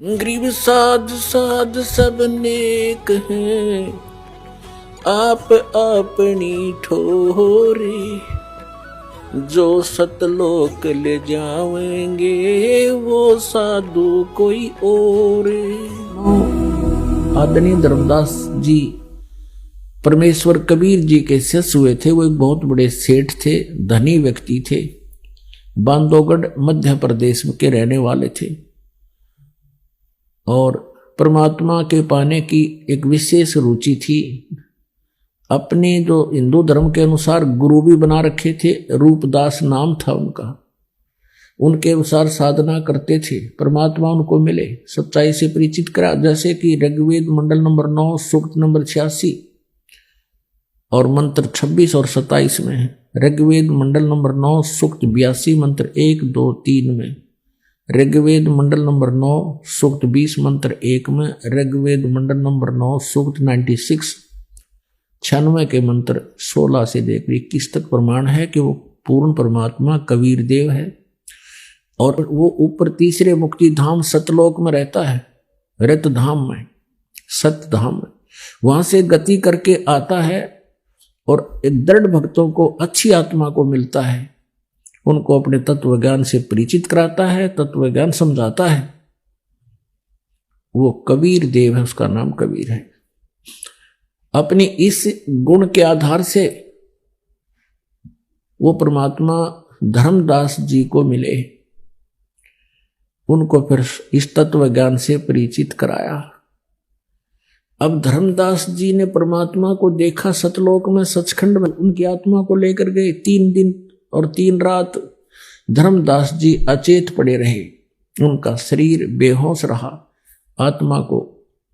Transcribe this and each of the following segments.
गरीब साध साध सब नेक हैं, आप अपनी ठोरे जो सतलोक ले जाएंगे वो साधु कोई और। आदरणीय धर्मदास जी परमेश्वर कबीर जी के शिष्य हुए थे। वो एक बहुत बड़े सेठ थे, धनी व्यक्ति थे, बांधवगढ़ मध्य प्रदेश के रहने वाले थे और परमात्मा के पाने की एक विशेष रुचि थी। अपने जो हिंदू धर्म के अनुसार गुरु भी बना रखे थे, रूपदास नाम था उनका। उनके अनुसार साधना करते थे, परमात्मा उनको मिले, सच्चाई से परिचित करा। जैसे कि ऋग्वेद मंडल नंबर 9 सूक्त नंबर 86 और मंत्र 26 और 27 में है। ऋग्वेद मंडल नंबर 9 सूक्त 82 मंत्र 1, 2, 3 में। ऋग्वेद मंडल नंबर 9 सूक्त 20 मंत्र 1 में। ऋग्वेद मंडल नंबर 9 सूक्त 96 के मंत्र 16 से देख 21 तक प्रमाण है कि वो पूर्ण परमात्मा कबीर देव है और वो ऊपर तीसरे मुक्ति धाम सतलोक में रहता है, रत धाम में, सत धाम में। वहां से गति करके आता है और एक दृढ़ भक्तों को, अच्छी आत्मा को मिलता है, उनको अपने तत्व ज्ञान से परिचित कराता है, तत्व ज्ञान समझाता है। वो कबीर देव है, उसका नाम कबीर है। अपनी इस गुण के आधार से वो परमात्मा धर्मदास जी को मिले, उनको फिर इस तत्व ज्ञान से परिचित कराया। अब धर्मदास जी ने परमात्मा को देखा सतलोक में, सचखंड में, उनकी आत्मा को लेकर गए। 3 दिन और 3 रात धर्मदास जी अचेत पड़े रहे, उनका शरीर बेहोश रहा। आत्मा को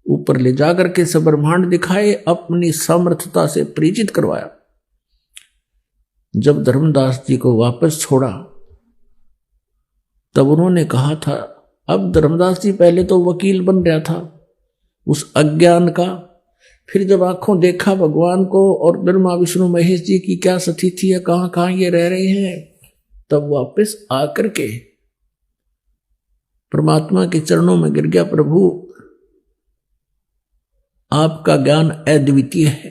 ऊपर ले जाकर के सब ब्रह्मांड दिखाए, अपनी सामर्थ्यता से परिचित करवाया। जब धर्मदास जी को वापस छोड़ा तब उन्होंने कहा था, अब धर्मदास जी पहले तो वकील बन रहा था उस अज्ञान का, फिर जब आंखों देखा भगवान को और ब्रह्मा विष्णु महेश जी की क्या स्थिति है, कहां कहां ये रह रहे हैं, तब वापस आकर के परमात्मा के चरणों में गिर गया। प्रभु आपका ज्ञान अद्वितीय है,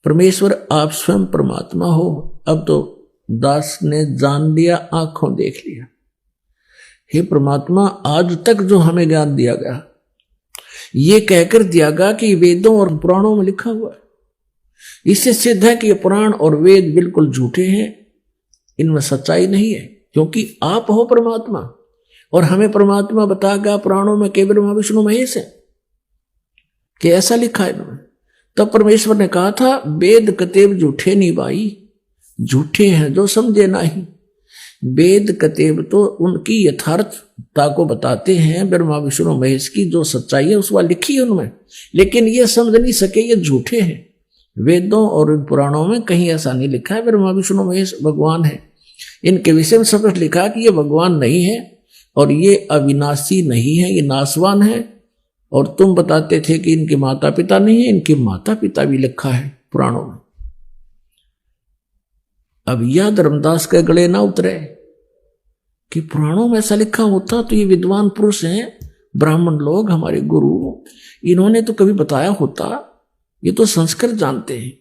परमेश्वर आप स्वयं परमात्मा हो। अब तो दास ने जान लिया, आंखों देख लिया। हे परमात्मा, आज तक जो हमें ज्ञान दिया गया ये कहकर दिया गया कि वेदों और पुराणों में लिखा हुआ है, इससे सिद्ध है कि ये पुराण और वेद बिल्कुल झूठे हैं, इनमें सच्चाई नहीं है, क्योंकि आप हो परमात्मा और हमें परमात्मा बताया गया पुराणों में केवल ब्रह्मा विष्णु महेश है कि ऐसा लिखा है इन्होंने। तब परमेश्वर ने कहा था, वेद कतेब झूठे नहीं भाई, झूठे हैं जो समझे नहीं। वेद कतेब तो उनकी यथार्थता को बताते हैं, ब्रह्मा विष्णु महेश की जो सच्चाई है उसको लिखी है उनमें, लेकिन ये समझ नहीं सके ये झूठे हैं। वेदों और पुराणों में कहीं ऐसा नहीं लिखा है ब्रह्मा विष्णु महेश भगवान है। इनके विषय में स्पष्ट लिखा कि ये भगवान नहीं है और ये अविनाशी नहीं है, ये नाशवान है। और तुम बताते थे कि इनके माता पिता नहीं है, इनके माता पिता भी लिखा है पुराणों में। अब यह धर्मदास के गले ना उतरे कि पुराणों में ऐसा लिखा होता तो ये विद्वान पुरुष हैं, ब्राह्मण लोग, हमारे गुरु, इन्होंने तो कभी बताया होता, ये तो संस्कृत जानते हैं।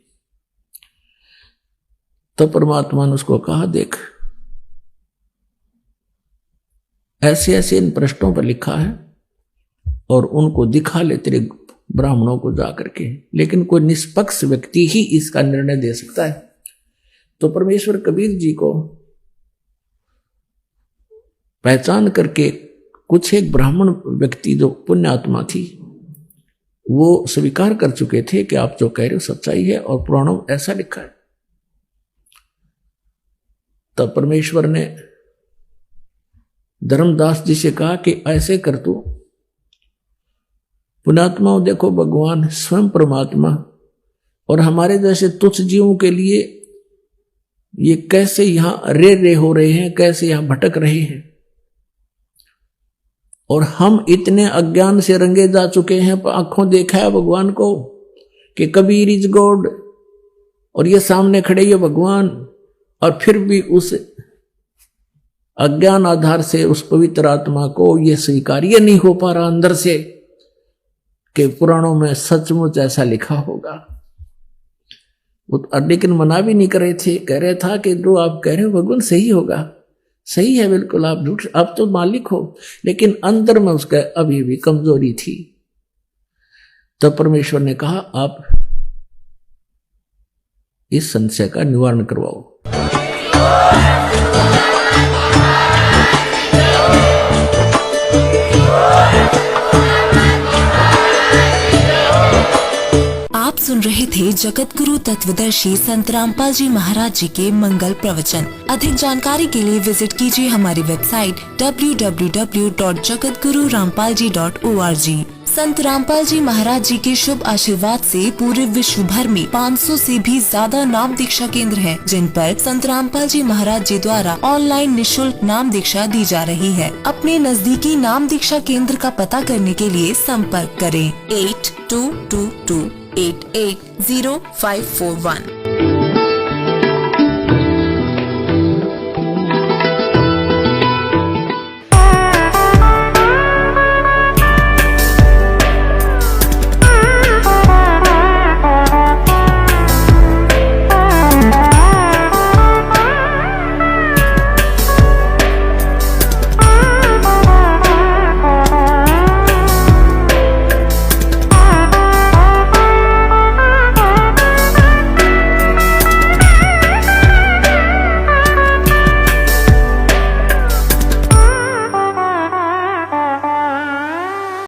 तब परमात्मा ने उसको कहा, देख ऐसे ऐसे इन पृष्ठों पर लिखा है और उनको दिखा ले तेरे ब्राह्मणों को जाकर के, लेकिन कोई निष्पक्ष व्यक्ति ही इसका निर्णय दे सकता है। तो परमेश्वर कबीर जी को पहचान करके कुछ एक ब्राह्मण व्यक्ति जो पुण्य आत्मा थी वो स्वीकार कर चुके थे कि आप जो कह रहे हो सच्चाई है और पुराणों में ऐसा लिखा है। तब परमेश्वर ने धर्मदास जी से कहा कि ऐसे कर तू, पुण्यात्माओं देखो भगवान स्वयं परमात्मा और हमारे जैसे तुच्छ जीवों के लिए ये कैसे यहां रे हो रहे हैं, कैसे यहां भटक रहे हैं, और हम इतने अज्ञान से रंगे जा चुके हैं। आंखों देखा है भगवान को कि कबीर इज गॉड और ये सामने खड़े ये भगवान, और फिर भी उस अज्ञान आधार से उस पवित्र आत्मा को यह स्वीकार्य नहीं हो पा रहा अंदर से कि पुराणों में सचमुच ऐसा लिखा होगा। लेकिन मना भी नहीं कर रहे थे, कह रहे था कि जो आप कह रहे हो भगवान सही होगा, सही है बिल्कुल, आप झूठ, आप तो मालिक हो, लेकिन अंदर में उसका अभी भी कमजोरी थी। तो परमेश्वर ने कहा आप इस संशय का निवारण करवाओ। आप सुन रहे थे जगत गुरु तत्वदर्शी संत रामपाल जी महाराज जी के मंगल प्रवचन। अधिक जानकारी के लिए विजिट कीजिए हमारी वेबसाइट www.jagatgururampalji.org। संत रामपाल जी महाराज जी के शुभ आशीर्वाद से पूरे विश्व भर में 500 से भी ज्यादा नाम दीक्षा केंद्र हैं, जिन पर संत रामपाल जी महाराज जी द्वारा ऑनलाइन निशुल्क नाम दीक्षा दी जा रही है। अपने नजदीकी नाम दीक्षा केंद्र का पता करने के लिए संपर्क करें 8222880541।